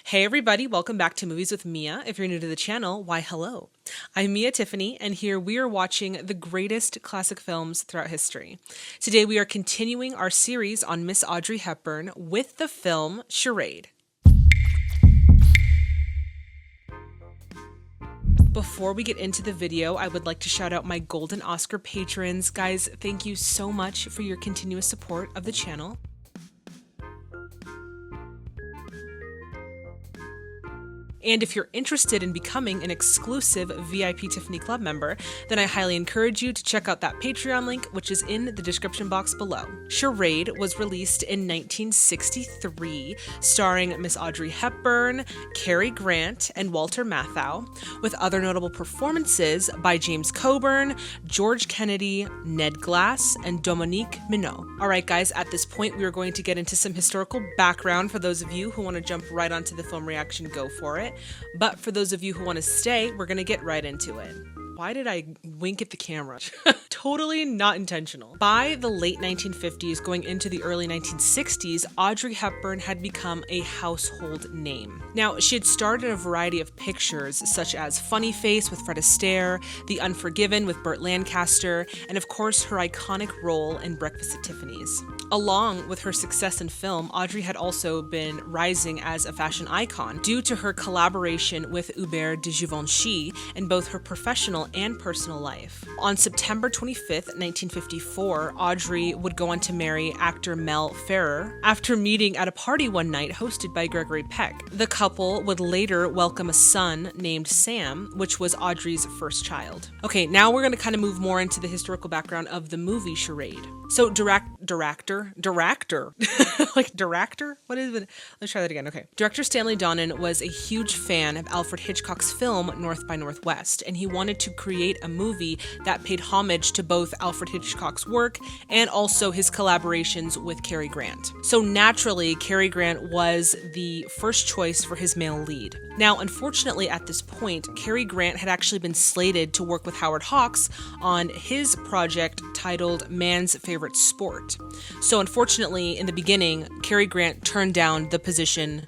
Hey everybody, welcome back to Movies with Mia. If you're new to the channel, why hello. I'm Mia Tiffany, and here we are watching the greatest classic films throughout history. Today we are continuing our series on Miss Audrey Hepburn with the film Charade. Before we get into the video, I would like to shout out my Golden Oscar patrons. Guys, thank you so much for your continuous support of the channel. And if you're interested in becoming an exclusive VIP Tiffany Club member, then I highly encourage you to check out that Patreon link, which is in the description box below. Charade was released in 1963, starring Miss Audrey Hepburn, Cary Grant, and Walter Matthau, with other notable performances by James Coburn, George Kennedy, Ned Glass, and Dominique Minot. Alright guys, at this point we are going to get into some historical background for those of you who want to jump right onto the film reaction, go for it. But for those of you who want to stay, we're going to get right into it. Why did I wink at the camera? Totally not intentional. By the late 1950s, going into the early 1960s, Audrey Hepburn had become a household name. Now, she had starred in a variety of pictures, such as Funny Face with Fred Astaire, The Unforgiven with Burt Lancaster, and of course her iconic role in Breakfast at Tiffany's. Along with her success in film, Audrey had also been rising as a fashion icon due to her collaboration with Hubert de Givenchy in both her professional and personal life. On September 25th, 1954, Audrey would go on to marry actor Mel Ferrer after meeting at a party one night hosted by Gregory Peck. The couple would later welcome a son named Sam, which was Audrey's first child. Okay, now we're going to kind of move more into the historical background of the movie Charade. So director? Like director? What is it? Let's try that again. Okay. Director Stanley Donen was a huge fan of Alfred Hitchcock's film North by Northwest, and he wanted to create a movie that paid homage to both Alfred Hitchcock's work and also his collaborations with Cary Grant. So naturally, Cary Grant was the first choice for his male lead. Now, unfortunately, at this point, Cary Grant had actually been slated to work with Howard Hawks on his project titled Man's Favorite Sport. So unfortunately, in the beginning, Cary Grant turned down the position,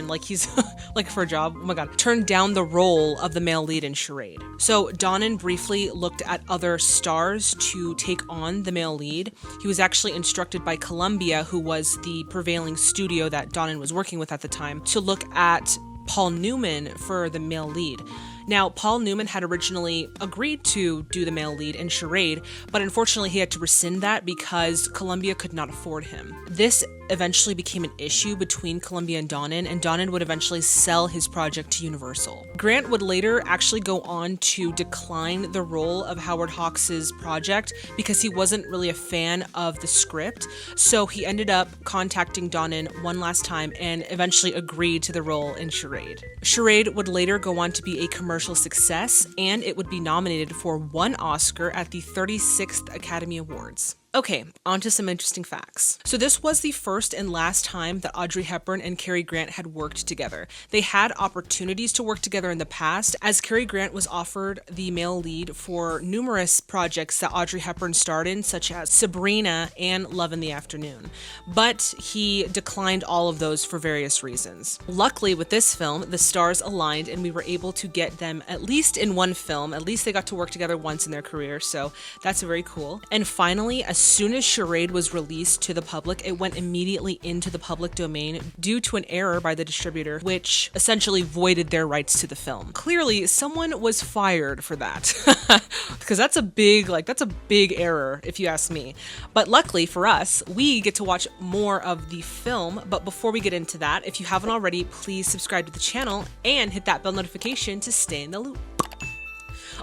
like he's like for a job, oh my god, turned down the role of the male lead in Charade. So Donen briefly looked at other stars to take on the male lead. He was actually instructed by Columbia, who was the prevailing studio that Donen was working with at the time, to look at Paul Newman for the male lead. Now, Paul Newman had originally agreed to do the male lead in Charade, but unfortunately he had to rescind that because Columbia could not afford him. This eventually became an issue between Columbia and Donen would eventually sell his project to Universal. Grant would later actually go on to decline the role of Howard Hawks' project because he wasn't really a fan of the script, so he ended up contacting Donen one last time and eventually agreed to the role in Charade. Charade would later go on to be a commercial success, and it would be nominated for 1 Oscar at the 36th Academy Awards. Okay, on to some interesting facts. So this was the first and last time that Audrey Hepburn and Cary Grant had worked together. They had opportunities to work together in the past, as Cary Grant was offered the male lead for numerous projects that Audrey Hepburn starred in, such as Sabrina and Love in the Afternoon. But he declined all of those for various reasons. Luckily, with this film, the stars aligned and we were able to get them at least in one film. At least they got to work together once in their career, so that's very cool. And finally, as soon as Charade was released to the public, it went immediately into the public domain due to an error by the distributor, which essentially voided their rights to the film. Clearly, someone was fired for that, because that's a big error, if you ask me. But luckily for us, we get to watch more of the film. But before we get into that, if you haven't already, please subscribe to the channel and hit that bell notification to stay in the loop.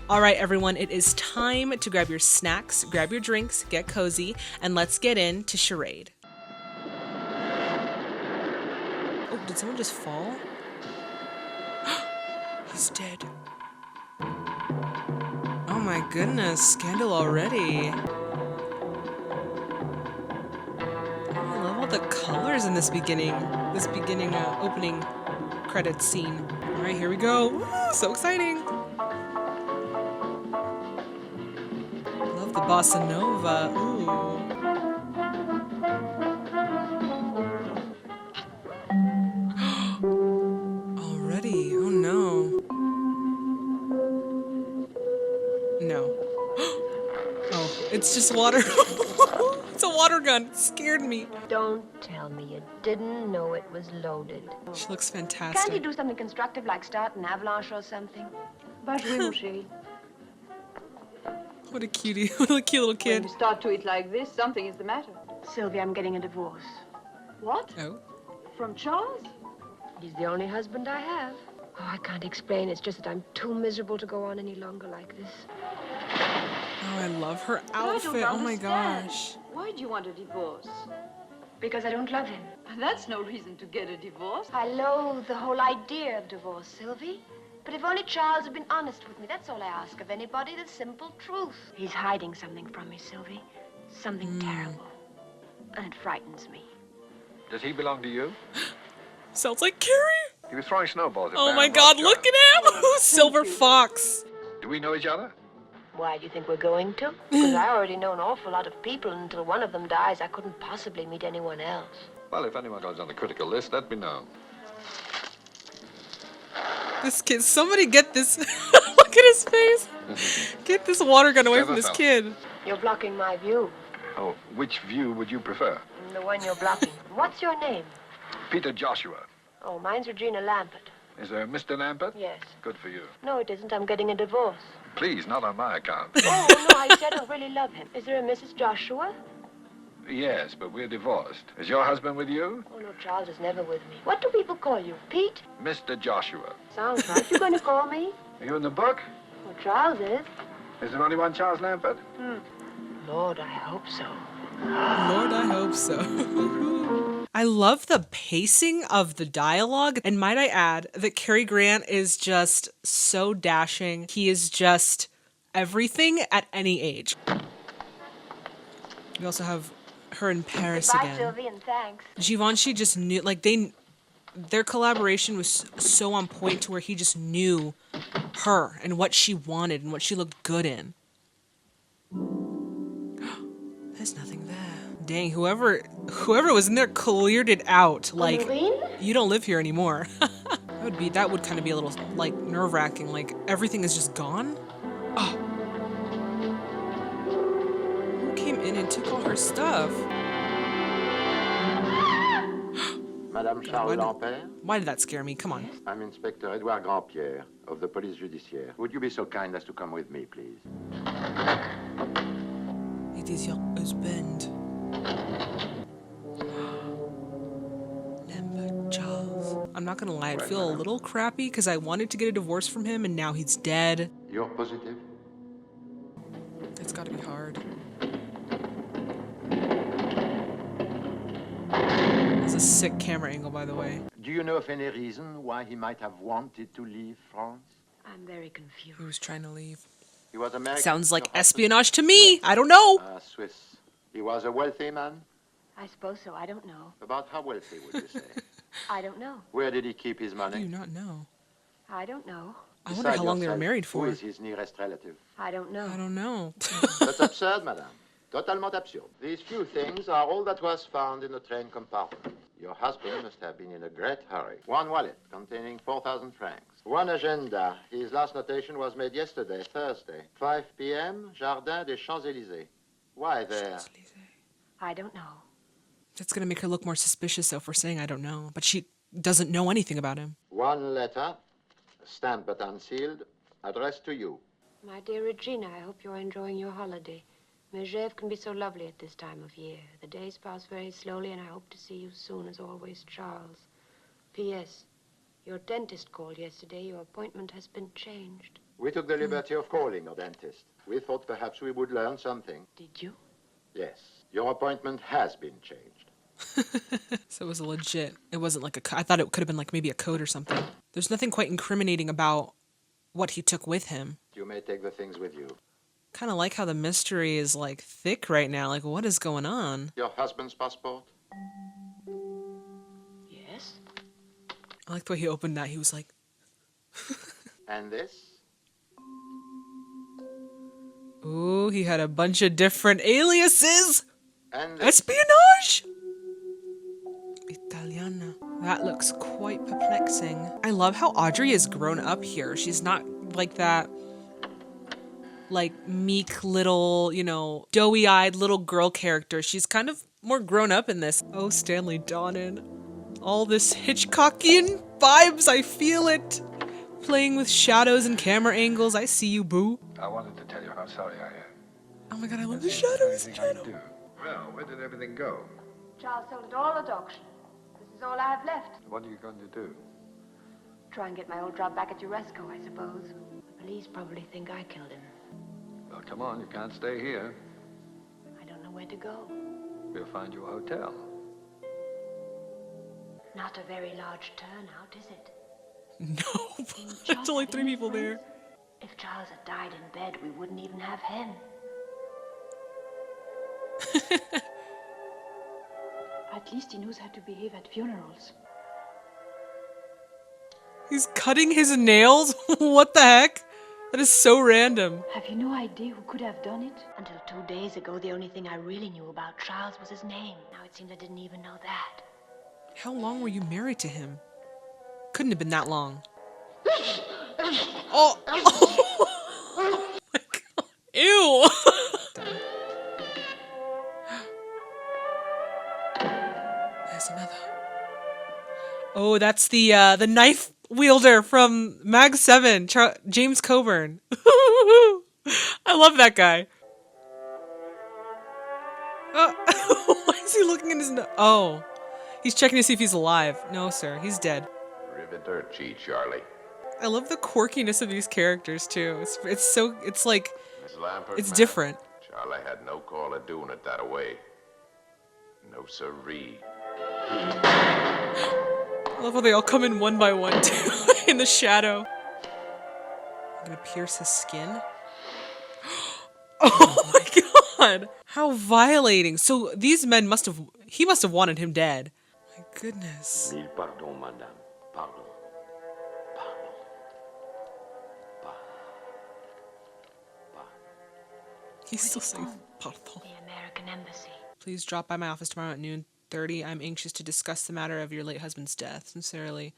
Alright everyone, it is time to grab your snacks, grab your drinks, get cozy, and let's get into Charade. Oh, did someone just fall? He's dead. Oh my goodness, scandal already. I love all the colors in this opening credits scene. Alright, here we go. Woo, so exciting. The bossa nova. Ooh. It's just water. It's a water gun. It scared me. Don't tell me you didn't know it was loaded. She looks fantastic. Can't you do something constructive like start an avalanche or something? But oui, mon chéri. What a cutie. What a cute little kid. When you start to eat like this, something is the matter. Sylvia, I'm getting a divorce. What? Oh. From Charles? He's the only husband I have. Oh, I can't explain. It's just that I'm too miserable to go on any longer like this. Oh, I love her But I outfit. don't Oh my understand. gosh. Why do you want a divorce? Because I don't love him. That's no reason to get a divorce. I loathe the whole idea of divorce, Sylvie. But if only Charles had been honest with me, that's all I ask of anybody, the simple truth. He's hiding something from me, Sylvie. Something terrible. And it frightens me. Does he belong to you? Sounds like Carrie. He was throwing snowballs at Oh Baron my god, Rothschild. look at him! Silver Fox. Do we know each other? Why do you think we're going to? Because I already know an awful lot of people, and until one of them dies, I couldn't possibly meet anyone else. Well, if anyone goes on the critical list, let me know. This kid, somebody get this. Look at his face. Get this water gun away from this kid. You're blocking my view. Oh, which view would you prefer? The one you're blocking. What's your name? Peter Joshua. Oh, mine's Regina Lampert. Is there a Mr. Lampert? Yes. Good for you. No, it isn't. I'm getting a divorce. Please, not on my account. Oh, no, I said I don't really love him. Is there a Mrs. Joshua? Yes, but we're divorced. Is your husband with you? Oh, no, Charles is never with me. What do people call you? Pete? Mr. Joshua. Sounds right. You going to call me? Are you in the book? Well, Charles is. Is there only one Charles Lampert? Lord, I hope so. Lord, I hope so. I love the pacing of the dialogue, and might I add that Cary Grant is just so dashing. He is just everything at any age. We also have her in Paris Bye, again. Sylvie, and thanks. Givenchy just knew, like their collaboration was so on point to where he just knew her and what she wanted and what she looked good in. There's nothing there. Dang, whoever was in there cleared it out. Like, you don't live here anymore. that would kind of be a little like nerve-wracking. Like everything is just gone. Oh. Who came in and took all her stuff? Madame Charles Lampert? Why did that scare me? Come on. I'm Inspector Edouard Grandpierre of the Police Judiciaire. Would you be so kind as to come with me, please? It is your husband. Lambert Charles. I'm not gonna lie, I feel a little crappy because I wanted to get a divorce from him and now he's dead. You're positive? It's gotta be hard. It's a sick camera angle, by the way. Do you know of any reason why he might have wanted to leave France? I'm very confused. He was trying to leave. He was American. Sounds like your husband? espionage to me. I don't know. Swiss. He was a wealthy man? I suppose so. I don't know. About how wealthy would you say? I don't know. Where did he keep his How do money? you not know? I don't know. I wonder how long they were married Who for. is his nearest relative? I don't know. I don't know. That's absurd, madame. Totalement absurd. These few things are all that was found in the train compartment. Your husband must have been in a great hurry. One wallet containing 4,000 francs. One agenda. His last notation was made yesterday, Thursday. 5 p.m., Jardin des Champs-Élysées. Why there? I don't know. That's gonna make her look more suspicious, though, for saying I don't know. But she doesn't know anything about him. One letter, stamped but unsealed, addressed to you. My dear Regina, I hope you're enjoying your holiday. Megève can be so lovely at this time of year. The days pass very slowly, and I hope to see you soon, as always, Charles. P.S. Your dentist called yesterday. Your appointment has been changed. We took the liberty of calling your dentist. We thought perhaps we would learn something. Did you? Yes, your appointment has been changed. So it was legit. It wasn't like I thought it could have been like maybe a code or something. There's nothing quite incriminating about what he took with him. You may take the things with you. Kind of like how the mystery is like thick right now. Like, what is going on? Your husband's passport? Yes. I like the way he opened that. He was like, And this? ooh, he had a bunch of different aliases. And this? Espionage! Italiana. That looks quite perplexing. I love how Audrey has grown up here. She's not like that like meek little, you know, doughy-eyed little girl character. She's kind of more grown up in this. Oh, Stanley Donen. All this Hitchcockian vibes, I feel it. Playing with shadows and camera angles. I see you, boo. I wanted to tell you how sorry I am. Oh my god, I love the Is there shadows. anything I do? Well, where did everything go? Charles sold it all at auction. This is all I have left. What are you going to do? Try and get my old job back at Uresco, I suppose. The police probably think I killed him. Well, come on, you can't stay here. I don't know where to go. We'll find you a hotel. Not a very large turnout, is it? No, there's only 3 people there. If Charles had died in bed, we wouldn't even have him. At least he knows how to behave at funerals. He's cutting his nails? What the heck? That is so random. Have you no idea who could have done it? Until 2 days ago, the only thing I really knew about Charles was his name. Now it seems I didn't even know that. How long were you married to him? Couldn't have been that long. Oh! Oh my god. Ew! There's another. Oh, that's the knife wielder from Mag 7, James Coburn. I love that guy. Why is he looking in his nose? Oh. He's checking to see if he's alive. No, sir. He's dead. Arrivederci, Charlie. I love the quirkiness of these characters, too. It's like, Miss Lampert, it's ma'am, different. Charlie had no call of doing it that way. No siree. I love how they all come in one by one, too, in the shadow. I'm gonna pierce his skin. Oh my god! How violating. So these men he must have wanted him dead. My goodness. Mille pardons, madame. Pardon. Pardon. He's still saying pardon. The American Embassy. Please drop by my office tomorrow at noon 30. I'm anxious to discuss the matter of your late husband's death. Sincerely,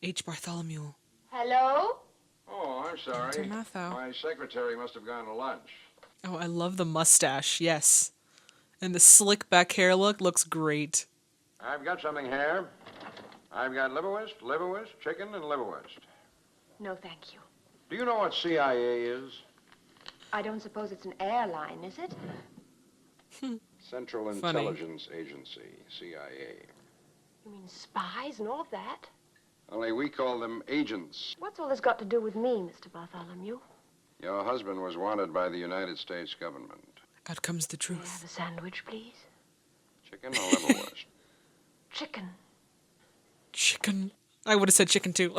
H. Bartholomew. Hello? Oh, I'm sorry. Dr. Matthau. My secretary must have gone to lunch. Oh, I love the mustache. Yes. And the slick back hair looks great. I've got something here. I've got liverwurst, chicken, and liverwurst. No, thank you. Do you know what CIA is? I don't suppose it's an airline, is it? Central Funny. Intelligence Agency, CIA. You mean spies and all of that? Only we call them agents. What's all this got to do with me, Mr. Bartholomew? Your husband was wanted by the United States government. Out comes the May I truth. have a sandwich, please? Chicken or liverwurst? Chicken. Chicken. I would have said chicken too.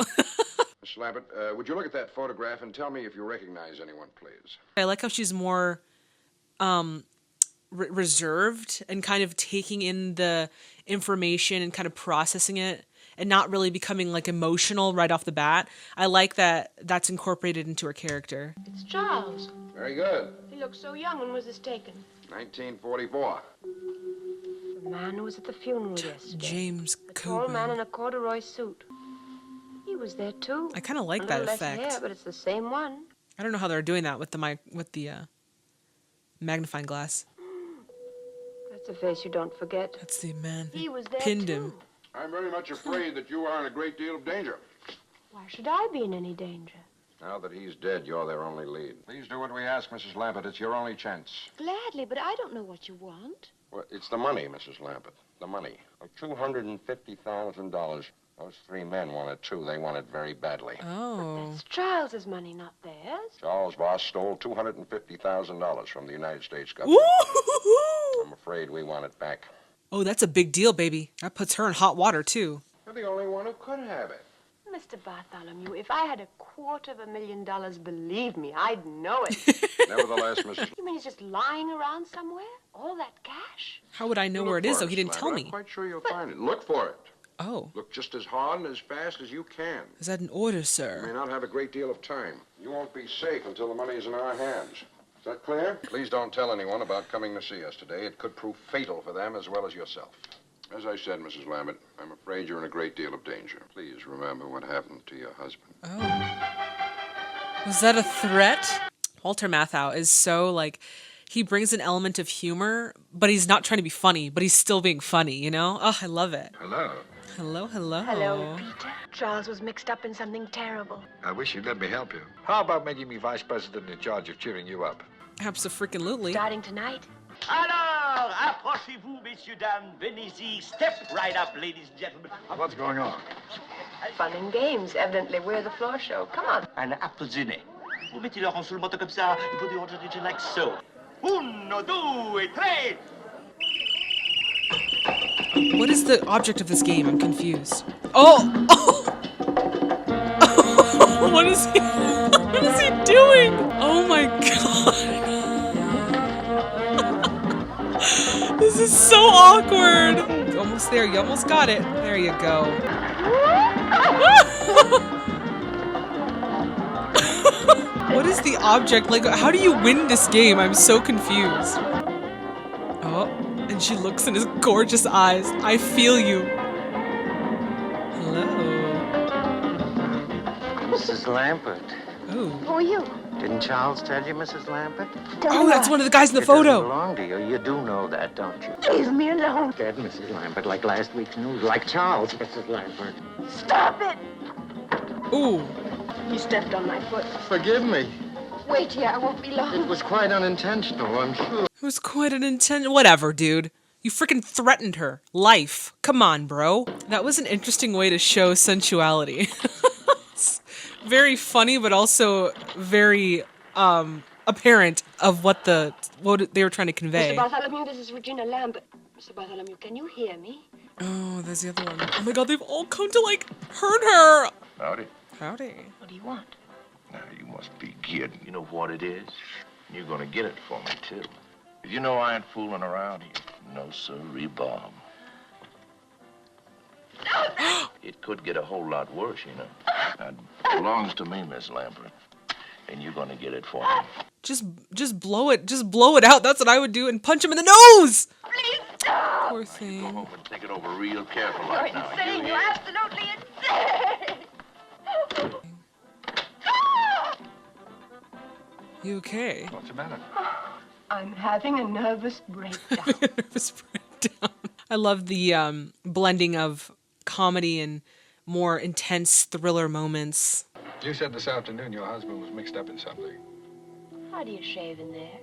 Miss Lambert, would you look at that photograph and tell me if you recognize anyone, please? I like how she's more reserved and kind of taking in the information and kind of processing it and not really becoming like emotional right off the bat. I like that that's incorporated into her character. It's Charles. Very good. He looked so young. When was this taken? 1944. The man who was at the funeral yesterday. James A tall man in Coburn. a corduroy suit. He was there too. I kind of like A that little effect. less hair, but it's the same one. I don't know how they're doing that with the magnifying glass. That's a face you don't forget. That's the man He who was there pinned too. him. I'm very much afraid that you are in a great deal of danger. Why should I be in any danger? Now that he's dead, you're their only lead. Please do what we ask, Mrs. Lambert. It's your only chance. Gladly, but I don't know what you want. Well, it's the money, Mrs. Lambert. The money. $250,000. Those 3 men wanted too. They want it very badly. Oh. That's Charles's money, not theirs. Charles Voss stole $250,000 from the United States government. Woo-hoo-hoo-hoo! I'm afraid we want it back. Oh, that's a big deal, baby. That puts her in hot water, too. You're the only one who could have it. Mr. Bartholomew, if I had $250,000, believe me, I'd know it. Nevertheless, Mrs. You mean he's just lying around somewhere? All that cash? How would I know where it is, though? He didn't tell I'm me. quite sure you'll find it. Look for it. Oh. Look just as hard and as fast as you can. Is that an order, You may sir? not have a great deal of time. You won't be safe until the money is in our hands. Is that clear? Please don't tell anyone about coming to see us today. It could prove fatal for them as well as yourself. As I said, Mrs. Lambert, I'm afraid you're in a great deal of danger. Please remember what happened to your husband. Oh. Was that a threat? Walter Matthau is so like, he brings an element of humor, but he's not trying to be funny, but he's still being funny, you know? Oh, I love it. Hello. Hello, hello. Hello, Peter. Charles was mixed up in something terrible. I wish you'd let me help you. How about making me vice president in charge of cheering you up? Abso-freaking-lutely. Starting tonight. Alors, approchez-vous, messieurs, dames. Venez-y. Step right up, ladies and gentlemen. What's going on? Fun and games. Evidently, we're the floor show. Come on. Un appelsinet. Vous mettez-leur en sous le moto comme ça. You put the oxygen like so. Uno, due, tre. What is the object of this game? I'm confused. Oh! What is he? What is he doing? Oh my god! This is so awkward. Almost there. You almost got it. There you go. What is the object? Like, how do you win this game? I'm so confused. Oh, and she looks in his gorgeous eyes. I feel you. Hello. Mrs. Lambert. Oh. Who are you? Didn't Charles tell you, Mrs. Lambert? Oh, that's one of the guys in the It doesn't photo. belong to you. You do know that, don't you? Leave me alone. Dead, Mrs. Lambert, like last week's news. Like Charles, Mrs. Lambert. Stop it. Ooh. You stepped on my foot. Forgive me. Wait here. I won't be long. It was quite unintentional, I'm sure. It was quite an intense. Whatever, dude. You freaking threatened her. Life. Come on, bro. That was an interesting way to show sensuality. Very funny, but also very apparent of what they were trying to convey. Mr. Bartholomew, this is Regina Lambert. Mr. Bartholomew, can you hear me? Oh, there's the other one. Oh my god, they've all come to like hurt her. Howdy. Howdy. What do you want? Now, you must be kidding. You know what it is? You're gonna get it for me, too. If you know I ain't fooling around here. No, sirree, bomb. It could get a whole lot worse, you know. That belongs to me, Miss Lambert. And you're gonna get it for me. Just blow it. Just blow it out. That's what I would do and punch him in the nose. Please stop. Poor Go thing. home and think it over real careful You're right now. insane. You You're hear? absolutely insane. You okay? What's the matter? I'm having a nervous breakdown. Nervous breakdown. I love the blending of comedy and more intense thriller moments. You said this afternoon your husband was mixed up in something. How do you shave in there?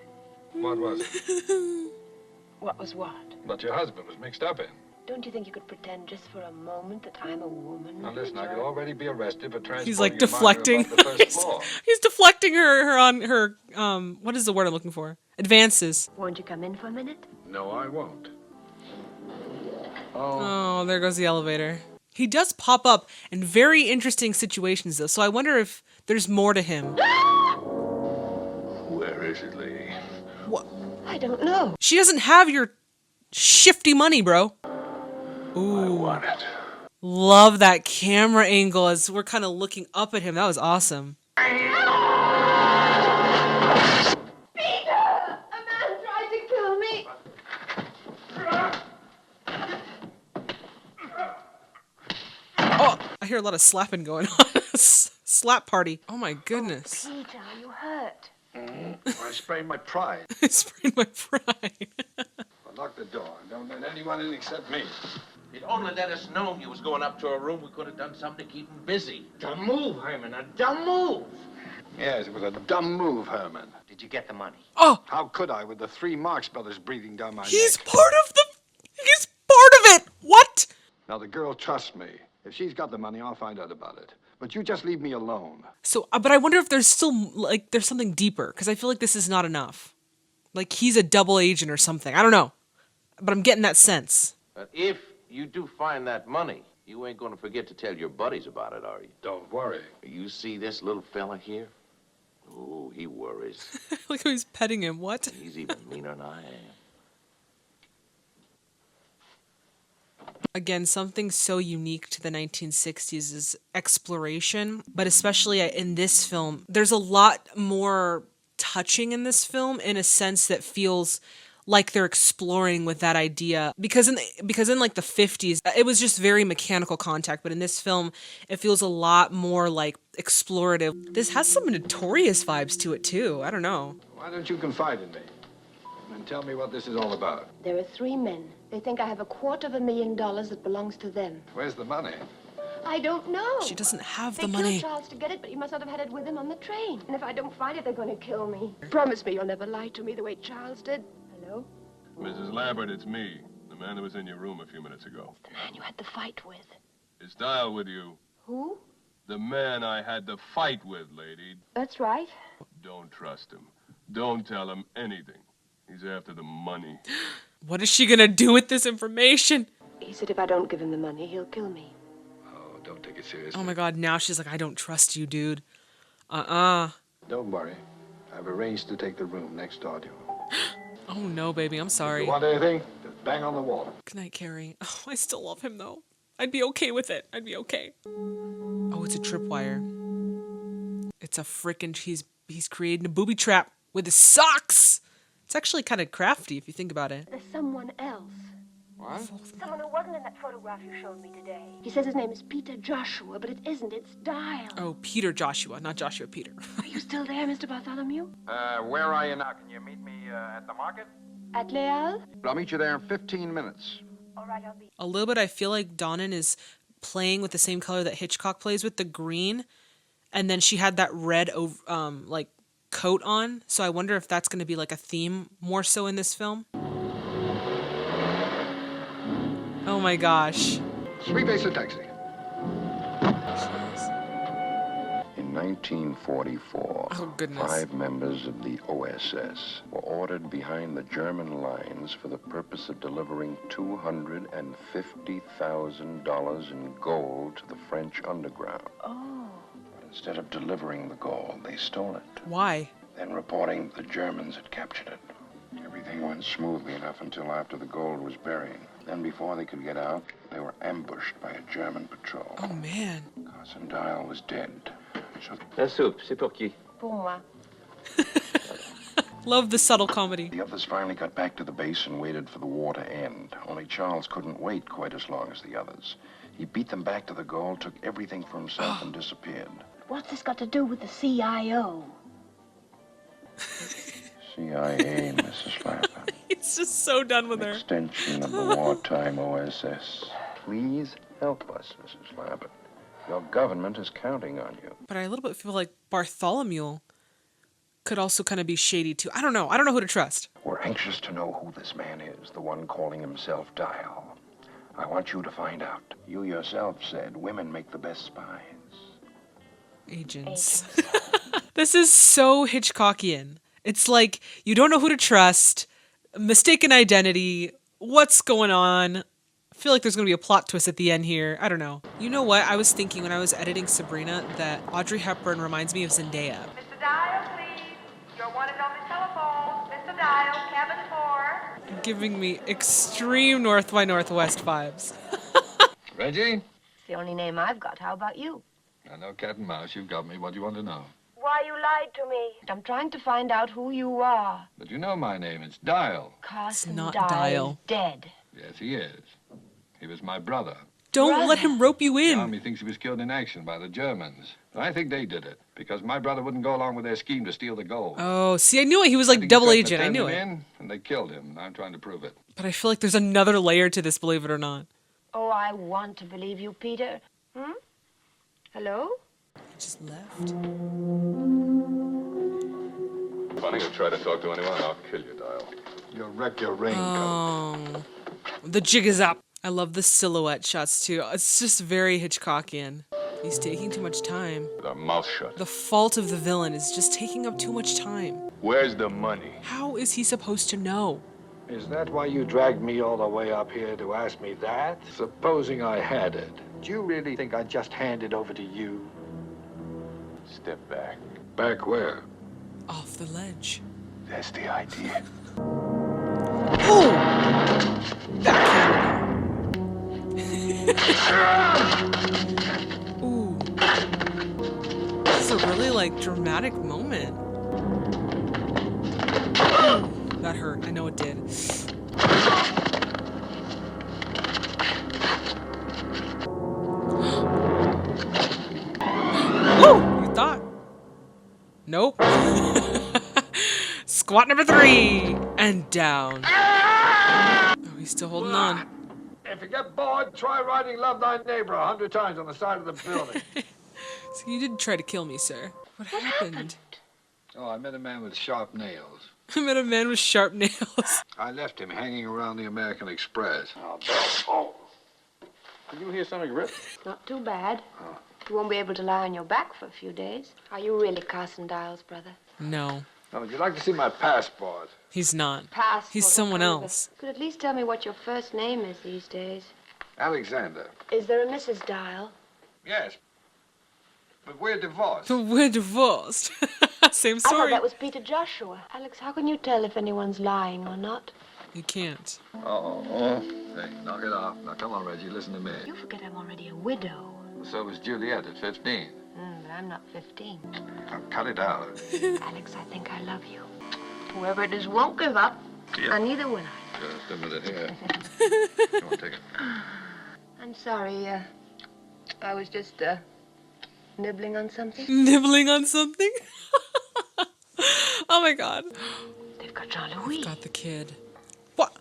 What was it? What was what? What your husband was mixed up in. Don't you think you could pretend just for a moment that I'm a woman? Now listen, I could already be arrested for transporting He's like a minor deflecting. above the first floor. He's deflecting her on her what is the word I'm looking for? Advances. Won't you come in for a minute? No, I won't. Oh, there goes the elevator. He does pop up in very interesting situations though, so I wonder if there's more to him. Where is it, lady? What? I don't know. She doesn't have your shifty money, bro. Ooh. I want it. Love that camera angle as we're kind of looking up at him. That was awesome. Peter! A man tried to kill me. Oh, I hear a lot of slapping going on. Slap party. Oh my goodness. Peter, are you hurt? I sprained my pride. I sprained my pride. Lock the door. Don't let anyone in except me. You'd only let us know you was going up to her room. We could have done something to keep him busy. Dumb move, Herman, a dumb move. Yes, it was a dumb move, Herman. Did you get the money? Oh, How could I with the 3 Marx Brothers breathing down my he's neck? part of the... He's part of it! What? Now, the girl trusts me. If she's got the money, I'll find out about it. But you just leave me alone. So, but I wonder if there's still, like, there's something deeper. Because I feel like this is not enough. Like, he's a double agent or something. I don't know. But I'm getting that sense. But if you do find that money, you ain't gonna forget to tell your buddies about it, are you? Don't worry. You see this little fella here? Oh, he worries. Look how he's petting him. What? He's even meaner than I am. Again, something so unique to the 1960s is exploration. But especially in this film, there's a lot more touching in this film in a sense that feels like they're exploring with that idea, because in like the 50s it was just very mechanical contact, but in this film it feels a lot more like explorative. This has some Notorious vibes to it too. I don't know. Why don't you confide in me and tell me what this is all about? There are 3 men. They think I have $250,000 that belongs to them. Where's the money? I don't know. She doesn't have They the money. killed Charles to get it, but he must not have had it with him on the train. And if I don't find it, they're going to kill me. Promise me you'll never lie to me the way Charles did. Hello? Mrs. Lambert, it's me. The man who was in your room a few minutes ago. The man you had the fight with. Is Dial with you? Who? The man I had the fight with, lady. That's right. Don't trust him. Don't tell him anything. He's after the money. What is she gonna do with this information? He said if I don't give him the money, he'll kill me. Oh, don't take it seriously. Oh my god, now she's like, I don't trust you, dude. Don't worry. I've arranged to take the room next door to you. Oh no, baby, I'm sorry. If you want anything, just bang on the wall. Good night, Carrie. Oh, I still love him though. I'd be okay with it. I'd be okay. Oh, it's a tripwire. It's a frickin' he's creating a booby trap with his socks. It's actually kind of crafty if you think about it. There's someone else. What? Someone who wasn't in that photograph you showed me today. He says his name is Peter Joshua, but it isn't. It's Dial. Oh, Peter Joshua, not Joshua Peter. Are you still there, Mr. Bartholomew? Where are you now? Can you meet me at the market? At Leal? I'll meet you there in 15 minutes. All right, I'll be... A little bit, I feel like Donnan is playing with the same color that Hitchcock plays with, the green. And then she had that red, like, coat on. So I wonder if that's going to be like a theme more so in this film. Oh my gosh. Sweet base of taxi. In 1944, Oh, goodness. 5 members of the OSS were ordered behind the German lines for the purpose of delivering $250,000 in gold to the French underground. Oh. But instead of delivering the gold, they stole it. Why? Then reporting the Germans had captured it. Everything went smoothly enough until after the gold was buried. Then before they could get out, they were ambushed by a German patrol. Oh man. Cousin Dial was dead. So La soupe, c'est pour qui? Pour moi. Love the subtle comedy. the others finally got back to the base and waited for the war to end. Only Charles couldn't wait quite as long as the others. He beat them back to the gold, took everything for himself, and disappeared. What's this got to do with the CIO? CIA, Mrs. Lambert. He's just so done with her. Extension of the wartime OSS. Please help us, Mrs. Lambert. Your government is counting on you. But I a little bit feel like Bartholomew could also kind of be shady too. I don't know. I don't know who to trust. We're anxious to know who this man is, the one calling himself Dial. I want you to find out. You yourself said women make the best spies. Agents. This is so Hitchcockian. It's like you don't know who to trust, mistaken identity, what's going on. I feel like there's going to be a plot twist at the end here. I don't know. You know what? I was thinking when I was editing Sabrina that Audrey Hepburn reminds me of Zendaya. Mr. Dial, please. Your one and only telephone. Mr. Dial, cabin 4. Giving me extreme North by Northwest vibes. Reggie? It's the only name I've got. How about you? I know cat and mouse. You've got me. What do you want to know? Why you lied to me. I'm trying to find out who you are. But you know my name. It's Dial. Carson not Dial Dial. is dead. Yes, he is. He was my brother. Don't let him rope you The in. army thinks he was killed in action by the Germans. But I think they did it, because my brother wouldn't go along with their scheme to steal the gold. Oh, see, I knew it. He was I like think double he tried to agent. I turn knew them it. in, and they killed him, and I'm trying to prove it. But I feel like there's another layer to this, believe it or not. Oh, I want to believe you, Peter. Hello? He just left. Funny, you'll try to talk to anyone, I'll kill you, Dial. You'll wreck your raincoat. Oh, the jig is up. I love the silhouette shots too. It's just very Hitchcockian. He's taking too much time. With our mouth shut. The fault of the villain is just taking up too much time. Where's the money? How is he supposed to know? Is that why you dragged me all the way up here to ask me that? Supposing I had it, do you really think I'd just hand it over to you? Step back. Back where? Off the ledge. That's the idea. Oh! Backhanded. Ooh. This is a really, like, dramatic moment. Ooh, that hurt. I know it did. Woo! You thought? Nope. Squat number 3 and down. Oh, he's still holding on. If you get bored, try writing "Love Thy Neighbor" 100 times on the side of the building. So you didn't try to kill me, sir. What happened? Oh, I met a man with sharp nails. I met a man with sharp nails. I left him hanging around the American Express. Oh. Did you hear something rip? Not too bad. You won't be able to lie on your back for a few days. Are you really Carson Dials, brother? No. Oh, would you like to see my passport? He's not. Passport. He's someone else. Could at least tell me what your first name is these days. Alexander. Is there a Mrs. Dial? Yes. But we're divorced. We're divorced. Same I thought story. that was Peter Joshua. Alex, how can you tell if anyone's lying or not? You can't. Oh. Hey, knock it off. Now, come on, Reggie, listen to me. You forget I'm already a widow. So was Juliet at 15. But I'm not 15. Now, cut it out. Alex, I think I love you. Whoever it is won't give up. Yeah. And neither will I. Just a minute here. Come on, take it. I'm sorry, I was just, nibbling on something. Nibbling on something? Oh my god. They've got Jean-Louis. Got the kid. What?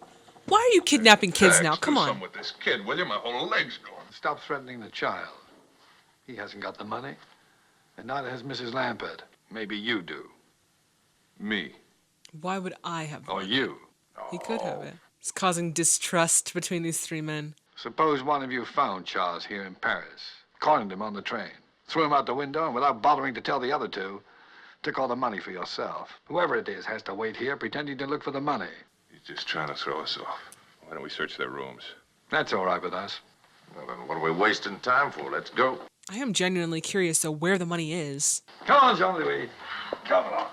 Why are you kidnapping kids now? Come on. with this kid, will you? My whole leg's gone. Stop threatening the child. He hasn't got the money. And neither has Mrs. Lampert. Maybe you do. Me. Why would I have Or one? you. He could have it. It's causing distrust between these 3 men. Suppose one of you found Charles here in Paris, cornered him on the train, threw him out the window, and without bothering to tell the other 2, took all the money for yourself. Whoever it is has to wait here pretending to look for the money. He's just trying to throw us off. Why don't we search their rooms? That's all right with us. Well, then what are we wasting time for? Let's go. I am genuinely curious though where the money is. Come on, Jean-Louis. Come on.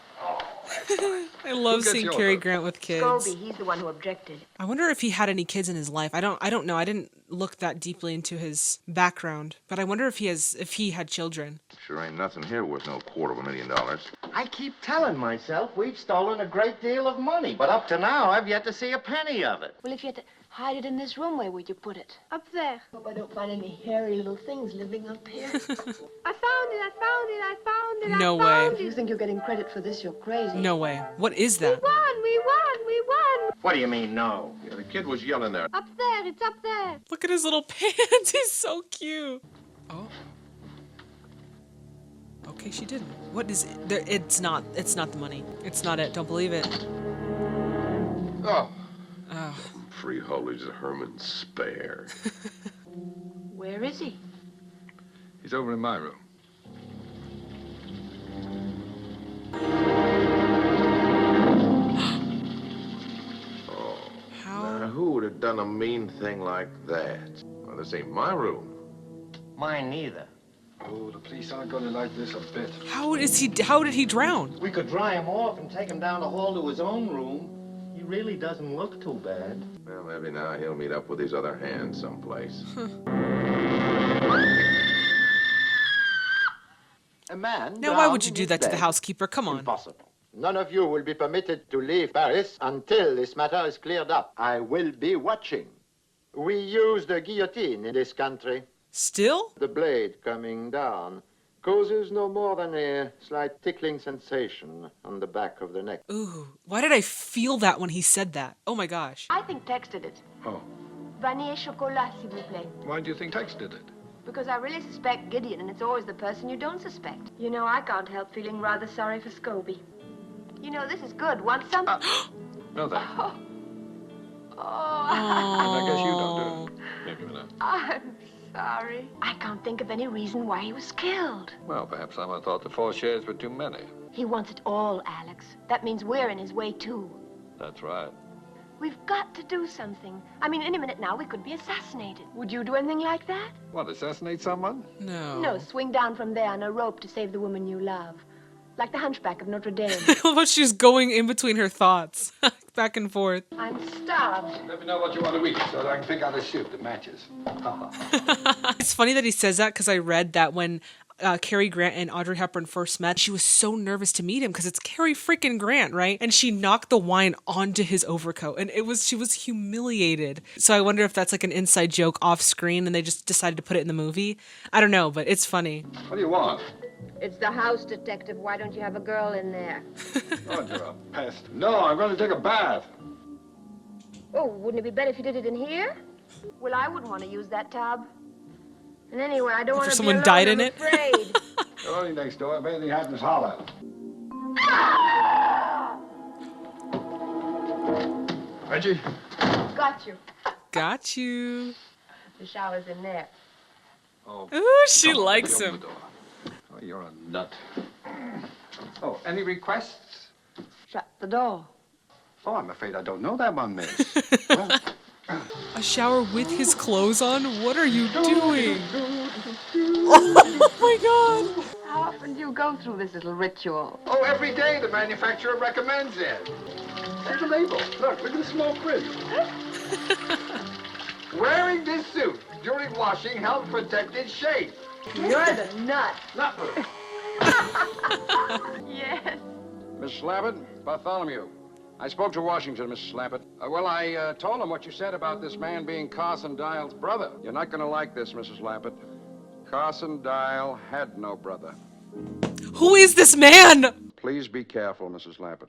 I love Who gets seeing yours? Cary Grant with kids. Scobie, he's the one who objected. I wonder if he had any kids in his life. I don't know. I didn't look that deeply into his background, but I wonder if he had children. Sure ain't nothing here worth no $250,000. I keep telling myself we've stolen a great deal of money, but up to now I've yet to see a penny of it. Well, if you had to hide it in this room, where would you put it? Up there. Hope I don't find any hairy little things living up here. I found it, I found it, I found it, No I found way. If you think you're getting credit for this, you're crazy. No way. What is We that? won, we won, we won. What do you mean, no? Yeah, the kid was yelling there. Up there, it's up there. Look at his little pants. He's so cute. Oh. Okay, she didn't. What is it? There, it's not the money. It's not it. Don't believe it. Oh. Oh. Freeholders of Herman Spare. Where is he? He's over in my room. Now, who would have done a mean thing like that? Well, this ain't my room. Mine neither. Oh, the police aren't going to like this a bit. How did he drown? We could dry him off and take him down the hall to his own room. He really doesn't look too bad. Well, maybe now he'll meet up with his other hand someplace. A man. Now, why would drowned you in do his that to the bed. housekeeper? Come on. Impossible. None of you will be permitted to leave Paris until this matter is cleared up. I will be watching. We use the guillotine in this country. Still? The blade coming down causes no more than a slight tickling sensation on the back of the neck. Ooh, why did I feel that when he said that? Oh my gosh. I think Tex did it. Oh, Vanille chocolat, s'il vous plaît. why do you think Tex did it? Because I really suspect Gideon, and it's always the person you don't suspect. You know, I can't help feeling rather sorry for Scobie. You know, this is good. Want some? No, thank you. Oh. I guess you don't do it. Maybe not. I'm sorry. I can't think of any reason why he was killed. Well, perhaps someone thought the 4 shares were too many. He wants it all, Alex. That means we're in his way, too. That's right. We've got to do something. I mean, any minute now, we could be assassinated. Would you do anything like that? What, assassinate someone? No. No, swing down from there on a rope to save the woman you love. Like the hunchback of Notre Dame. But she's going in between her thoughts. Back and forth. I'm starved. Let me know what you want to eat so that I can pick out a suit that matches. It's funny that he says that because I read that when Cary Grant and Audrey Hepburn first met, she was so nervous to meet him because it's Cary freaking Grant, right? And she knocked the wine onto his overcoat, and she was humiliated. So I wonder if that's like an inside joke off screen and they just decided to put it in the movie. I don't know, but it's funny. What do you want? It's the house detective. Why don't you have a girl in there? Oh, you're a pest. No, I'm going to take a bath. Oh, wouldn't it be better if you did it in here? Well, I wouldn't want to use that tub. And anyway, I don't want to someone be alone, died in I'm it? afraid. You're only next door. If anything happens, holler. Reggie? Got you. Got you. The shower's in there. Oh, Ooh, she come on, likes open him. the door. Oh, you're a nut. Oh, any requests? Shut the door. Oh, I'm afraid I don't know that one, miss. Well, A shower with his clothes on? What are you doing? Oh my god. How often do you go through this little ritual? oh, every day the manufacturer recommends it. There's a label. Look at the small print. Wearing this suit during washing helps protect its shape. You're the nut. Nutler. Yes. Miss Slappett, Bartholomew. I spoke to Washington, Mrs. Slappett. I told him what you said about this man being Carson Dial's brother. You're not going to like this, Mrs. Slappett. Carson Dial had no brother. Who is this man? Please be careful, Mrs. Slappett.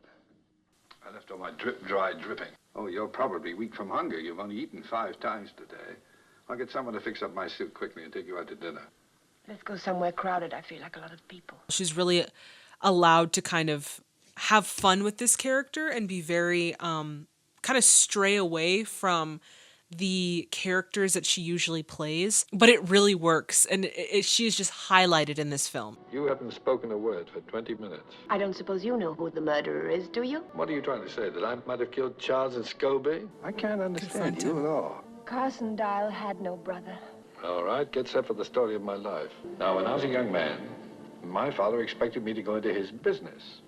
I left all my dry dripping. Oh, you're probably weak from hunger. You've only eaten 5 times today. I'll get someone to fix up my suit quickly and take you out to dinner. Let's go somewhere crowded. I feel like a lot of people. She's really allowed to kind of have fun with this character and be very kind of stray away from the characters that she usually plays, but it really works, and she is just highlighted in this film. You haven't spoken a word for 20 minutes. I don't suppose you know who the murderer is, do you? What are you trying to say, that I might have killed Charles and Scobie? I can't understand you at all. Carson Dial had no brother. All right, get set for the story of my life. Now, when I was a young man, my father expected me to go into his business.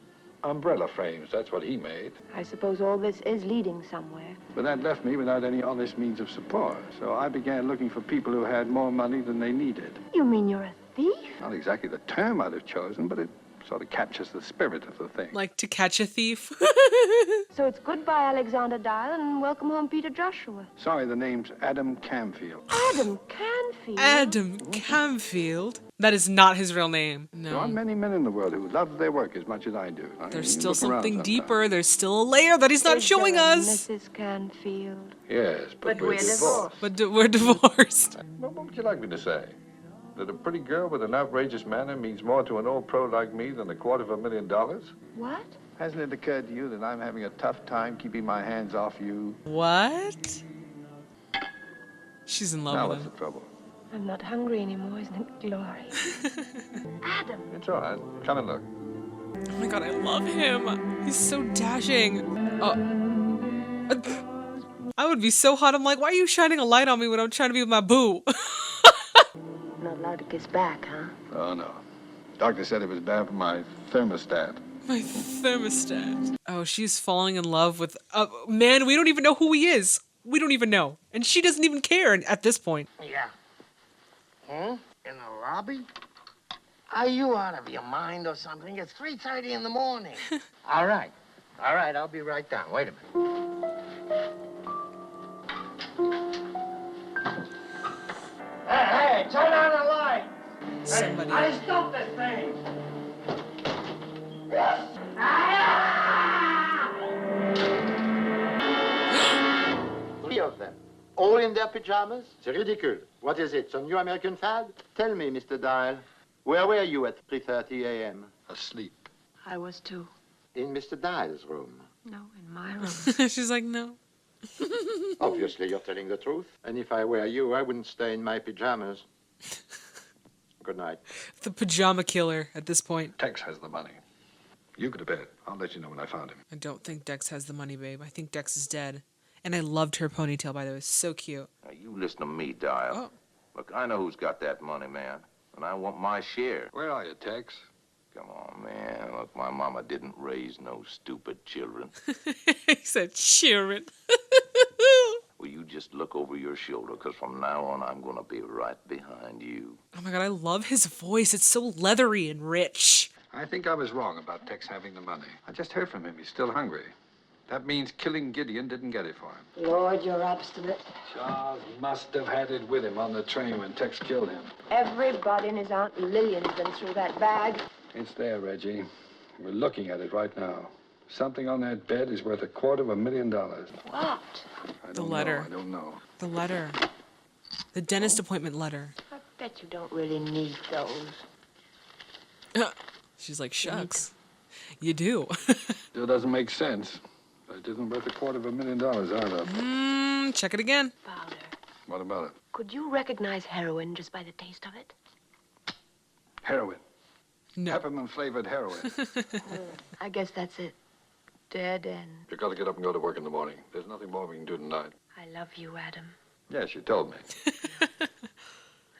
Umbrella frames, that's what he made. I suppose all this is leading somewhere. But that left me without any honest means of support. So I began looking for people who had more money than they needed. You mean you're a thief? Not exactly the term I'd have chosen, but it sort of captures the spirit of the thing. Like To Catch a Thief. So it's goodbye, Alexander Dial, and welcome home, Peter Joshua. Sorry, the name's Adam Camfield. Adam Canfield? Adam Camfield? That is not his real name. There aren't No. many men in the world who love their work as much as I do. There's You still look around something sometime. deeper. There's still a layer that he's not Is showing there a us. Mrs. Canfield. Yes, But we're divorced. But we're divorced. Well, what would you like me to say? That a pretty girl with an outrageous manner means more to an old pro like me than $250,000? What? Hasn't it occurred to you that I'm having a tough time keeping my hands off you? What? She's in Now love with what's him. the trouble? I'm not hungry anymore, isn't it glorious? Adam! It's all right. Come and look. Oh my god, I love him. He's so dashing. I would be so hot. I'm like, why are you shining a light on me when I'm trying to be with my boo? Not allowed to kiss back, huh? Oh, no. Doctor said it was bad for my thermostat. My thermostat. Oh, she's falling in love with a man we don't even know who he is. We don't even know. And she doesn't even care at this point. Yeah. Hmm? In the lobby? Are you out of your mind or something? It's 3:30 in the morning. All right. All right, I'll be right down. Wait a minute. Hey, turn on the light. Somebody. I stopped this thing. Three of them, all in their pajamas? C'est ridicule. What is it, some new American fad? Tell me, Mr. Dial, where were you at 3:30 a.m.? Asleep. I was too. In Mr. Dial's room. No, in my room. She's like, no. Obviously, you're telling the truth. And if I were you, I wouldn't stay in my pajamas. Good night. The pajama killer at this point. Tex has the money. You go to bed. I'll let you know when I found him. I don't think Dex has the money, babe. I think Dex is dead. And I loved her ponytail, by the way. So cute. Now, you listen to me, Dial. Oh. Look, I know who's got that money, man. And I want my share. Where are you, Tex? Come on, man. Look, my mama didn't raise no stupid children. He said, cheering. Well, you just look over your shoulder, because from now on, I'm going to be right behind you. Oh my God, I love his voice. It's so leathery and rich. I think I was wrong about Tex having the money. I just heard from him. He's still hungry. That means killing Gideon didn't get it for him. Lord, you're obstinate. Charles must have had it with him on the train when Tex killed him. Everybody and his Aunt Lillian's been through that bag. It's there, Reggie. We're looking at it right now. Something on that bed is worth $250,000. What? The letter. I don't know. The letter. The dentist appointment letter. I bet you don't really need those. She's like, shucks. You do. Still doesn't make sense. But it isn't worth $250,000 either. Check it again. Powder. What about it? Could you recognize heroin just by the taste of it? Heroin. No. Peppermint-flavored heroin. I guess that's it. Dead end. You've got to get up and go to work in the morning. There's nothing more we can do tonight. I love you, Adam. Yes, you told me.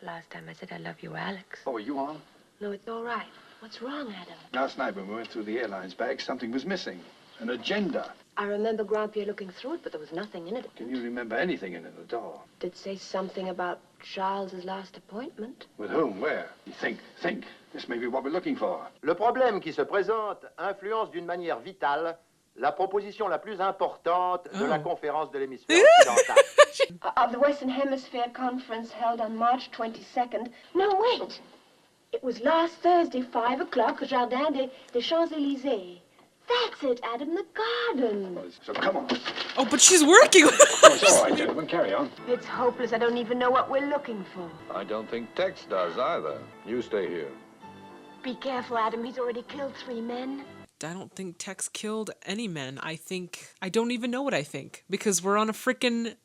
Last time I said I love you, Alex. Oh, are you on? No, it's all right. What's wrong, Adam? Last night when we went through the airline's bag, something was missing. An agenda. I remember Grandpierre looking through it, but there was nothing in it. Can you remember anything in it at all? Did say something about Charles's last appointment. With whom? Where? Think. This may be what we're looking for. Le problème qui se présente influence d'une manière vitale la proposition la plus importante de la conférence de l'hémisphère occidental. Of the Western Hemisphere Conference held on March 22nd. No, wait. It was last Thursday, 5 o'clock, Jardin des Champs-Élysées. That's it, Adam, the garden. So come on. Oh, but she's working. It's all right, gentlemen. Carry on. It's hopeless. I don't even know what we're looking for. I don't think Tex does either. You stay here. Be careful, Adam. He's already killed 3 men. I don't think Tex killed any men. I don't even know what I think, because we're on a frickin'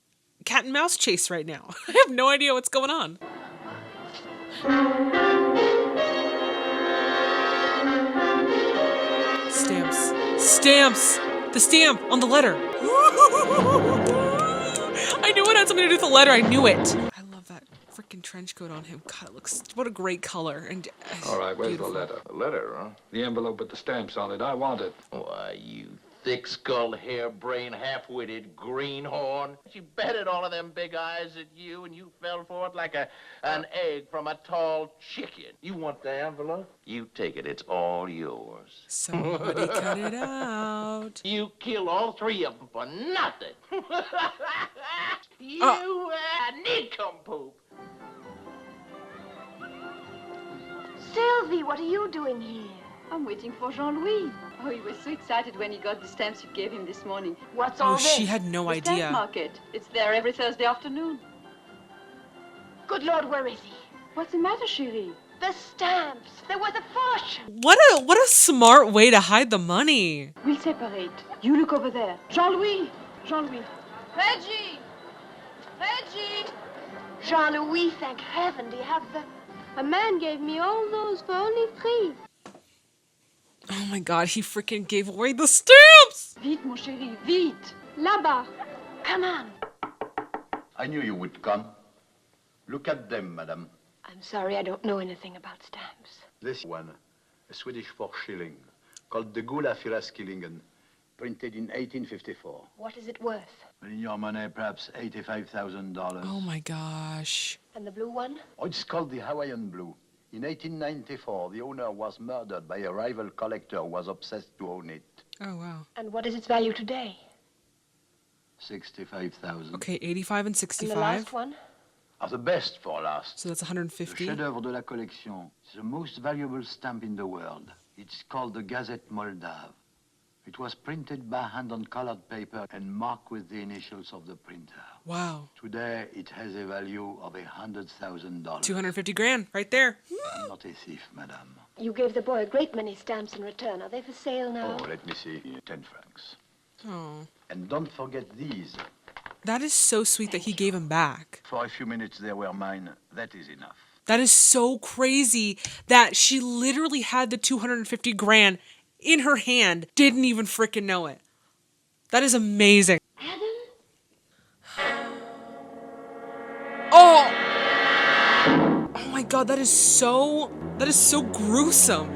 cat and mouse chase right now. I have no idea what's going on. Stamps! The stamp on the letter. I knew it had something to do with the letter. I knew it. I love that freaking trench coat on him. God, it looks, what a great color. And all right, where's beautiful. the letter? The letter, huh? The envelope with the stamps on it. I want it. Why, you thick-skulled, hair-brained, half-witted greenhorn. She betted all of them big eyes at you, and you fell for it like an egg from a tall chicken. You want the envelope? You take it. It's all yours. Somebody cut it out. You killed all 3 of them for nothing. You nincompoop. Sylvie, what are you doing here? I'm waiting for Jean-Louis. Oh, he was so excited when he got the stamps you gave him this morning. What's all Oh, this? she had no The idea. stamp market. It's there every Thursday afternoon. Good Lord, where is he? What's the matter, chérie? The stamps. There was a fortune. What a smart way to hide the money. We'll separate. You look over there. Jean-Louis! Jean-Louis. Reggie! Reggie! Jean-Louis, thank heaven. Do you have the... A man gave me all those for only 3. Oh my God, he freaking gave away the stamps. Vite, mon chéri, vite! Là-bas. Come on. I knew you would come. Look at them, madame. I'm sorry, I don't know anything about stamps. This one, a Swedish 4 shilling, called the Gula Firaskillingen, printed in 1854. What is it worth? Well, in your money, perhaps $85,000. Oh my gosh. And the blue one? Oh, it's called the Hawaiian Blue. In 1894, the owner was murdered by a rival collector who was obsessed to own it. Oh wow. And what is its value today? 65,000. Okay, 85 and And 65. the last one? Are the best for last. So that's The 150. chef-d'œuvre de la collection. It's the most valuable stamp in the world. It's called the Gazette Moldave. It was printed by hand on colored paper and marked with the initials of the printer. Wow. Today, it has a value of $100,000. 250 grand right there. I'm not a thief, madame. You gave the boy a great many stamps in return. Are they for sale now? Oh, let me see. 10 francs. Oh. And don't forget these. That is so sweet that he gave him back. For a few minutes, they were mine. That is enough. That is so crazy that she literally had the 250 grand in her hand, didn't even freaking know it. That is amazing. Adam? Oh! Oh my God, that is so gruesome.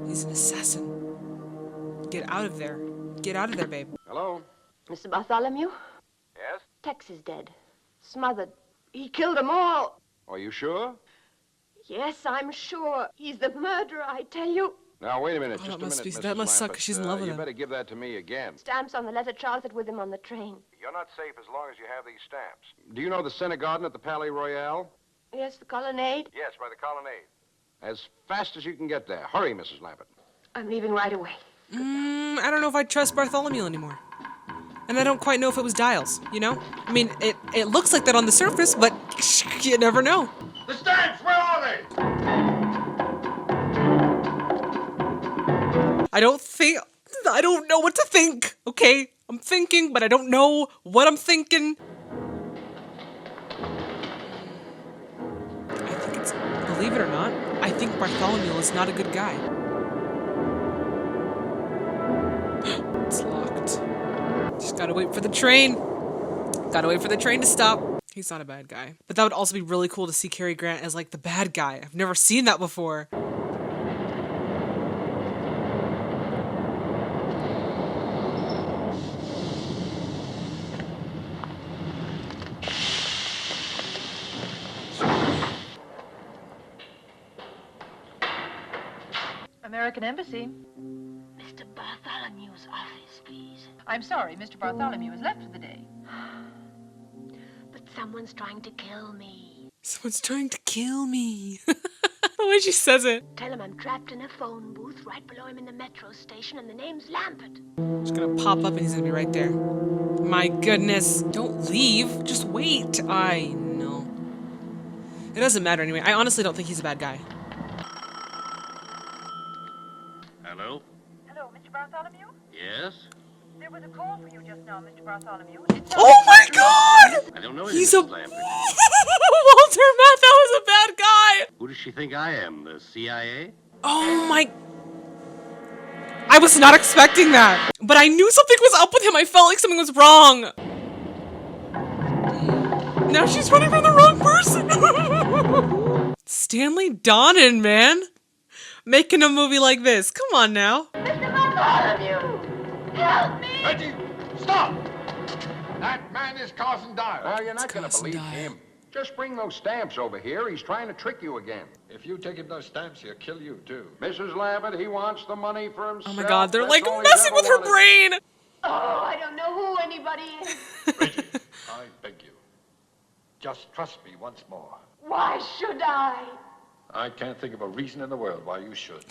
He's an assassin. Get out of there. Get out of there, babe. Hello? Mr. Bartholomew? Yes? Tex is dead. Smothered. He killed them all. Are you sure? Yes, I'm sure. He's the murderer, I tell you. Now, wait a minute. Oh, Just that a must minute, be- Mrs. that must suck, Lampert. 'cause she's in love with You him. better give that to me again. Stamps on the letter Charles had with him on the train. You're not safe as long as you have these stamps. Do you know the Center Garden at the Palais Royal? Yes, the colonnade. Yes, by the colonnade. As fast as you can get there. Hurry, Mrs. Lampert. I'm leaving right away. I don't know if I trust Bartholomew anymore. And I don't quite know if it was Dials, you know? I mean, it looks like that on the surface, but you never know. The stamps, where are they? I don't know what to think, okay? I'm thinking, but I don't know what I'm thinking. I think it's, believe it or not, I think Bartholomew is not a good guy. It's locked. Just gotta wait for the train. Gotta wait for the train to stop. He's not a bad guy. But that would also be really cool to see Cary Grant as like the bad guy. I've never seen that before. American Embassy. Mr. Bartholomew's office, please. I'm sorry, Mr. Bartholomew has left for the day. But someone's trying to kill me. Someone's trying to kill me. The way she says it. Tell him I'm trapped in a phone booth right below him in the metro station, and the name's Lampert. She's gonna pop up and he's gonna be right there. My goodness. Don't leave. Just wait. I know. It doesn't matter anyway. I honestly don't think he's a bad guy. Hello? Hello, Mr. Bartholomew? Yes? There was a call for you just now, Mr. Bartholomew. Oh my god! I don't know He's anything, a... Mrs. Lampert. Walter Matthau was a bad guy! Who does she think I am, the CIA? Oh my... I was not expecting that. But I knew something was up with him. I felt like something was wrong. Now she's running from the wrong person. Stanley Donen, man. Making a movie like this. Come on now. Mr. Bartholomew! Help me! Reggie, stop! That man is Carson Dial. Now, you're not going to Carson believe Dial. him. Just bring those stamps over here. He's trying to trick you again. If you take him those stamps, he'll kill you, too. Mrs. Lambert, he wants the money for Oh himself. my god, they're That's like all he's messing ever with her wanted. brain. Oh, I don't know who anybody is. Reggie, I beg you. Just trust me once more. Why should I? I can't think of a reason in the world why you should.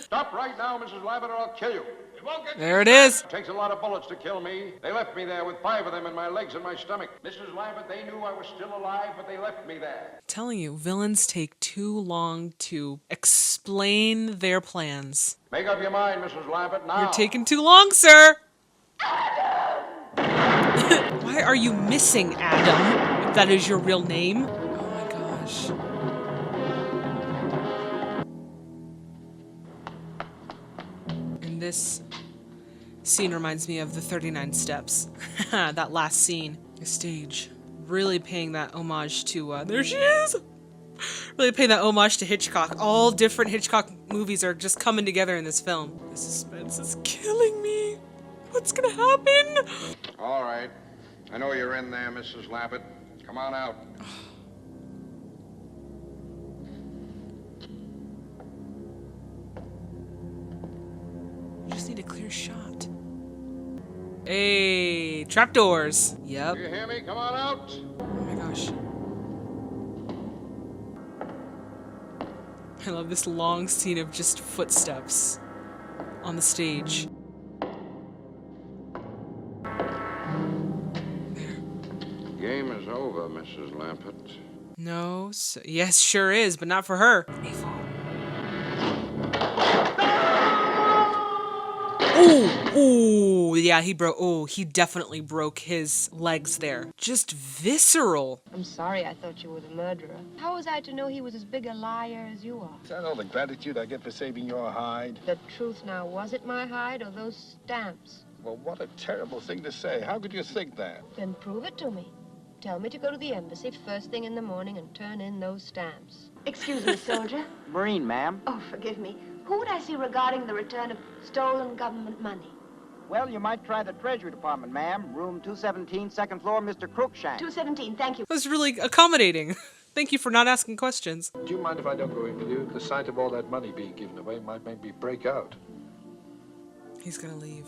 Stop right now, Mrs. Lambert, or I'll kill you. It won't get There it is. It takes a lot of bullets to kill me. They left me there with 5 of them in my legs and my stomach. Mrs. Lambert, they knew I was still alive, but they left me there. I'm telling you, villains take too long to explain their plans. Make up your mind, Mrs. Lambert, now. You're taking too long, sir. Why are you missing Adam, if that is your real name? Oh my gosh. And this scene reminds me of the 39 Steps. That last scene. The stage. Really paying that homage to, there she is! Really paying that homage to Hitchcock. All different Hitchcock movies are just coming together in this film. The suspense is killing me. What's gonna happen? All right. I know you're in there, Mrs. Lambert. Come on out. You just need a clear shot. Hey, trapdoors. Yep. Do you hear me? Come on out. Oh my gosh. I love this long scene of just footsteps on the stage. Game is over, Mrs. Lambert. No, yes, sure is, but not for her. Ooh, yeah, he definitely broke his legs there. Just visceral. I'm sorry I thought you were the murderer. How was I to know he was as big a liar as you are? Is that all the gratitude I get for saving your hide? The truth now, was it my hide or those stamps? Well, what a terrible thing to say. How could you think that? Then prove it to me. Tell me to go to the embassy first thing in the morning and turn in those stamps. Excuse me, soldier. Marine, ma'am. Oh, forgive me. Who would I see regarding the return of stolen government money? Well, you might try the Treasury Department, ma'am. Room 217, second floor, Mr. Crookshank. 217, thank you. That was really accommodating. Thank you for not asking questions. Do you mind if I don't go in with you? The sight of all that money being given away might make me break out. He's gonna leave.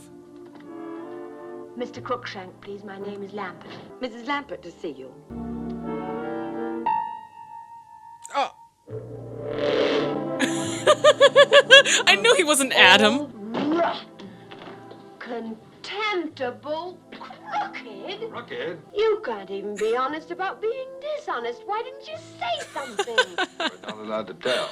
Mr. Crookshank, please. My name is Lampert. Mrs. Lampert to see you. Oh. I knew he wasn't Adam. Rotten, contemptible, crooked. Crooked? You can't even be honest about being dishonest. Why didn't you say something? We're not allowed to tell.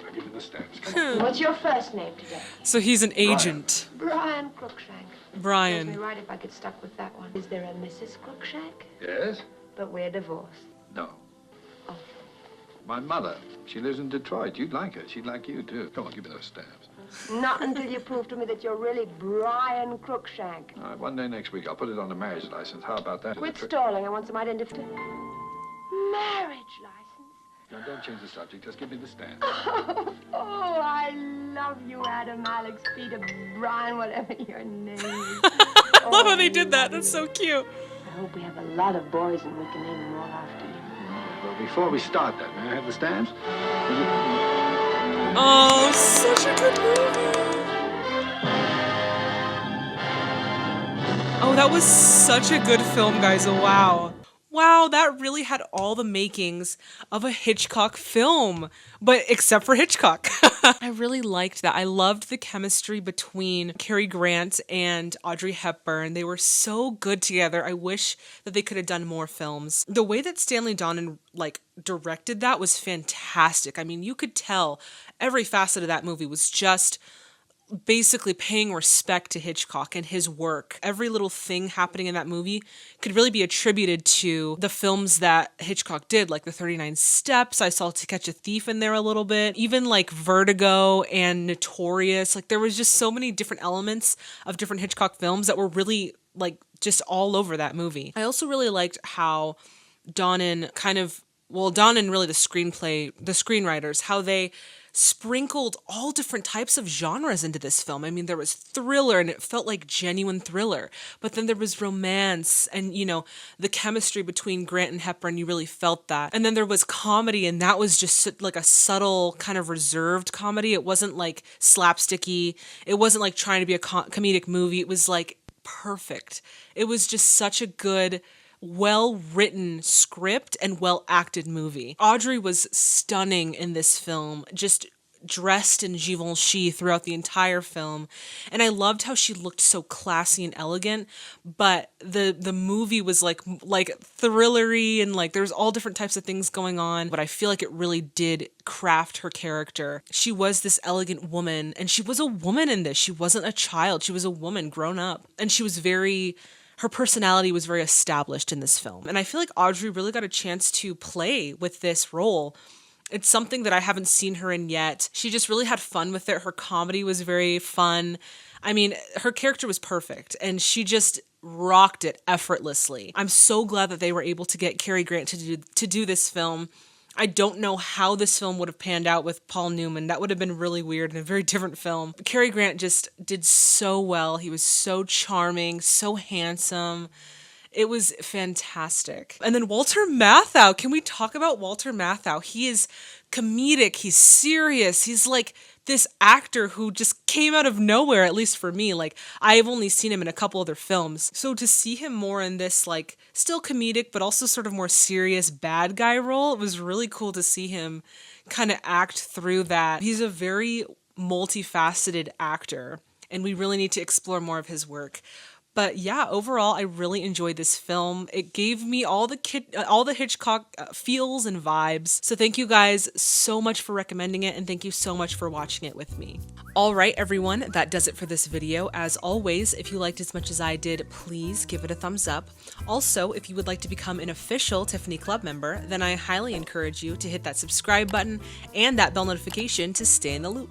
I'll give you the stamps. Come on. What's your first name today? So he's an agent. Brian Crookshank. Brian. Serves me right if I get stuck with that one. Is there a Mrs. Crookshank? Yes? But we're divorced. No. Oh. My mother. She lives in Detroit. You'd like her. She'd like you, too. Come on, give me those stamps. Not until you prove to me that you're really Brian Crookshank. All right, one day next week, I'll put it on the marriage license. How about that? Quit stalling. I want some identification. Marriage license? No, don't change the subject. Just give me the stamps. Oh, I love you, Adam, Alex, Peter, Brian, whatever your name is. I love how they did that. That's so cute. I hope we have a lot of boys and we can name them all after you. Well, before we start that, may I have the stamps? Oh, such a good movie. Oh, that was such a good film, guys. Wow. Wow, that really had all the makings of a Hitchcock film, but except for Hitchcock. I really liked that. I loved the chemistry between Cary Grant and Audrey Hepburn. They were so good together. I wish that they could have done more films. The way that Stanley Donen directed that was fantastic. I mean, you could tell every facet of that movie was just basically paying respect to Hitchcock and his work. Every little thing happening in that movie could really be attributed to the films that Hitchcock did, like the 39 Steps. I saw To Catch a Thief in there a little bit. Even like Vertigo and Notorious. Like there was just so many different elements of different Hitchcock films that were really just all over that movie. I also really liked how Donen Donen really the screenwriters, how they sprinkled all different types of genres into this film. I mean, there was thriller and it felt like genuine thriller, but then there was romance and, the chemistry between Grant and Hepburn, you really felt that. And then there was comedy, and that was just like a subtle kind of reserved comedy. It wasn't like slapsticky. It wasn't like trying to be a comedic movie. It was like perfect. It was just such a good, well-written script and well-acted movie. Audrey was stunning in this film, just dressed in Givenchy throughout the entire film. And I loved how she looked so classy and elegant, but the movie was like thrillery and there's all different types of things going on, but I feel like it really did craft her character. She was this elegant woman, and she was a woman in this. She wasn't a child. She was a woman grown up, and her personality was very established in this film. And I feel like Audrey really got a chance to play with this role. It's something that I haven't seen her in yet. She just really had fun with it. Her comedy was very fun. I mean, her character was perfect, and she just rocked it effortlessly. I'm so glad that they were able to get Cary Grant to do this film. I don't know how this film would have panned out with Paul Newman. That would have been really weird and a very different film. Cary Grant just did so well. He was so charming, so handsome. It was fantastic. And then Walter Matthau. Can we talk about Walter Matthau? He is comedic. He's serious. He's like this actor who just came out of nowhere, at least for me. I've only seen him in a couple other films. So to see him more in this, still comedic, but also sort of more serious bad guy role, it was really cool to see him kind of act through that. He's a very multifaceted actor, and we really need to explore more of his work. But yeah, overall, I really enjoyed this film. It gave me all the Hitchcock feels and vibes. So thank you guys so much for recommending it, and thank you so much for watching it with me. All right, everyone, that does it for this video. As always, if you liked as much as I did, please give it a thumbs up. Also, if you would like to become an official Tiffany Club member, then I highly encourage you to hit that subscribe button and that bell notification to stay in the loop.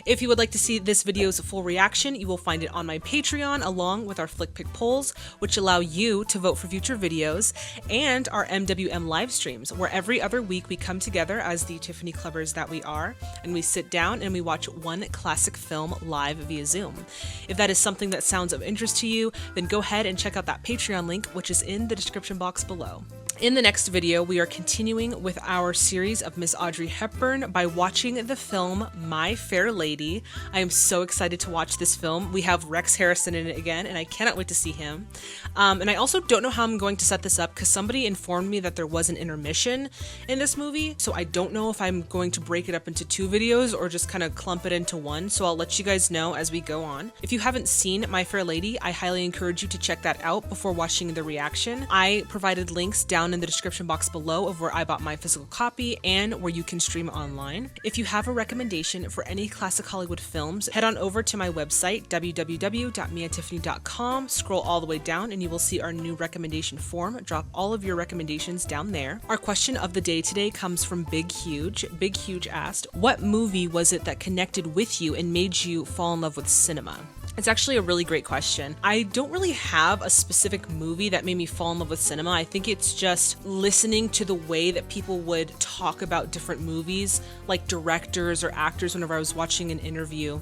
If you would like to see this video's full reaction, you will find it on my Patreon along with our Flick Pick polls, which allow you to vote for future videos, and our MWM live streams, where every other week we come together as the Tiffany Clubbers that we are, and we sit down and we watch one classic film live via Zoom. If that is something that sounds of interest to you, then go ahead and check out that Patreon link, which is in the description box below. In the next video, we are continuing with our series of Miss Audrey Hepburn by watching the film My Fair Lady. I am so excited to watch this film. We have Rex Harrison in it again, and I cannot wait to see him. And I also don't know how I'm going to set this up because somebody informed me that there was an intermission in this movie, so I don't know if I'm going to break it up into 2 videos or just kind of clump it into one, so I'll let you guys know as we go on. If you haven't seen My Fair Lady, I highly encourage you to check that out before watching the reaction. I provided links down in the description box below of where I bought my physical copy and where you can stream online. If you have a recommendation for any classic Hollywood films, head on over to my website, www.miatiffany.com, scroll all the way down and you will see our new recommendation form. Drop all of your recommendations down there. Our question of the day today comes from Big Huge. Big Huge asked, what movie was it that connected with you and made you fall in love with cinema? It's actually a really great question. I don't really have a specific movie that made me fall in love with cinema. I think it's just listening to the way that people would talk about different movies, like directors or actors whenever I was watching an interview.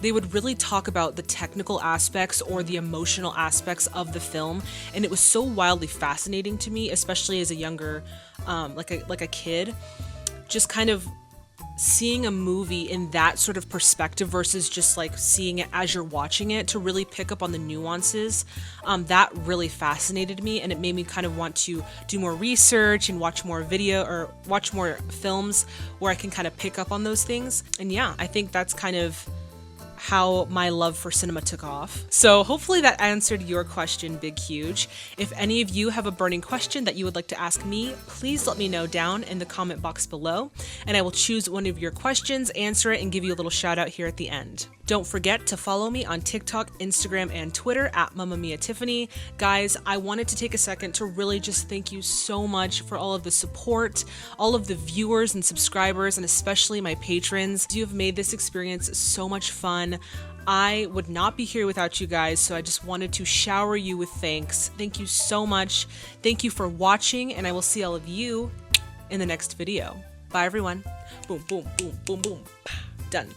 They would really talk about the technical aspects or the emotional aspects of the film, and it was so wildly fascinating to me, especially as a younger, like a kid, just kind of seeing a movie in that sort of perspective versus just like seeing it as you're watching it, to really pick up on the nuances. That really fascinated me, and it made me kind of want to do more research and watch more films where I can kind of pick up on those things. And yeah, I think that's kind of how my love for cinema took off. So hopefully that answered your question, Big Huge. If any of you have a burning question that you would like to ask me, please let me know down in the comment box below, and I will choose one of your questions, answer it, and give you a little shout out here at the end. Don't forget to follow me on TikTok, Instagram, and Twitter at Mamma Mia Tiffany. Guys, I wanted to take a second to really just thank you so much for all of the support, all of the viewers and subscribers, and especially my patrons. You have made this experience so much fun. I would not be here without you guys, so I just wanted to shower you with thanks. Thank you so much. Thank you for watching, and I will see all of you in the next video. Bye, everyone. Boom, boom, boom, boom, boom. Done.